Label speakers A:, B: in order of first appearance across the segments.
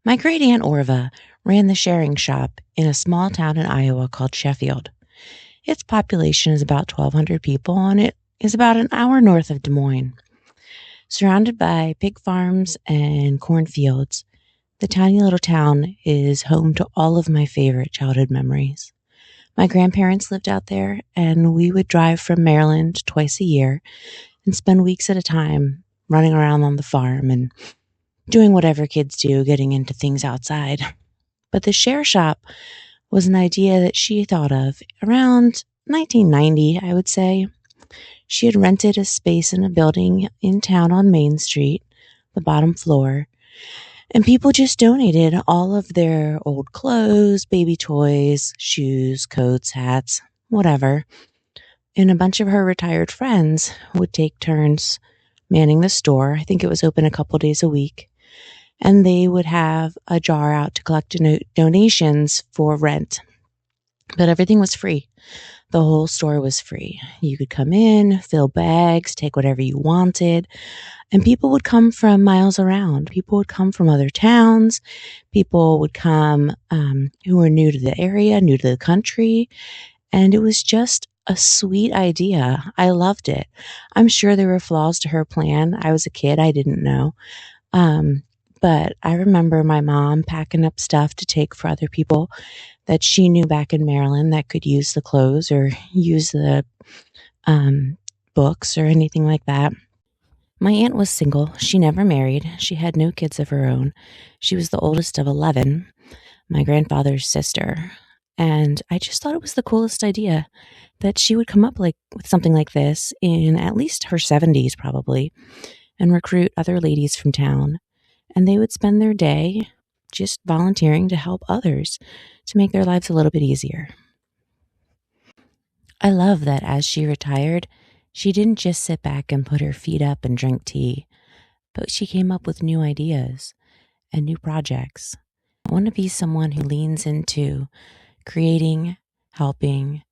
A: My great aunt Orva ran the sharing shop in a small town in Iowa called Sheffield. Its population is about 1,200 people, and it is about an hour north of Des Moines. Surrounded by pig farms and cornfields, the tiny little town is home to all of my favorite childhood memories. My grandparents lived out there, and we would drive from Maryland twice a year and spend weeks at a time running around on the farm and doing whatever kids do, getting into things outside. But the share shop was an idea that she thought of around 1990, I would say. She had rented a space in a building in town on Main Street, the bottom floor, and people just donated all of their old clothes, baby toys, shoes, coats, hats, whatever. And a bunch of her retired friends would take turns manning the store. I think it was open a couple days a week. And they would have a jar out to collect donations for rent. But everything was free. The whole store was free. You could come in, fill bags, take whatever you wanted. And people would come from miles around. People would come from other towns. People would come who were new to the area, new to the country. And it was just a sweet idea. I loved it. I'm sure there were flaws to her plan. I was a kid. I didn't know. But I remember my mom packing up stuff to take for other people that she knew back in Maryland that could use the clothes or use the books or anything like that. My aunt was single. She never married. She had no kids of her own. She was the oldest of 11, my grandfather's sister. And I just thought it was the coolest idea that she would come up with something like this in at least her 70s probably and recruit other ladies from town. And they would spend their day just volunteering to help others to make their lives a little bit easier. I love that as she retired, she didn't just sit back and put her feet up and drink tea, but she came up with new ideas and new projects. I want to be someone who leans into creating, helping,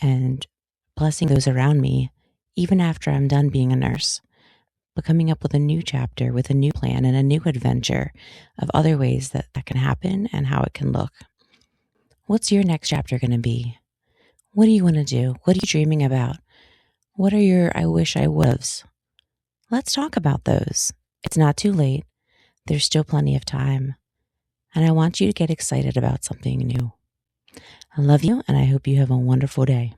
A: and blessing those around me, even after I'm done being a nurse. But coming up with a new chapter, with a new plan and a new adventure of other ways that can happen and how it can look. What's your next chapter going to be? What do you want to do? What are you dreaming about? What are your I wish I would'ves? Let's talk about those. It's not too late. There's still plenty of time. And I want you to get excited about something new. I love you, and I hope you have a wonderful day.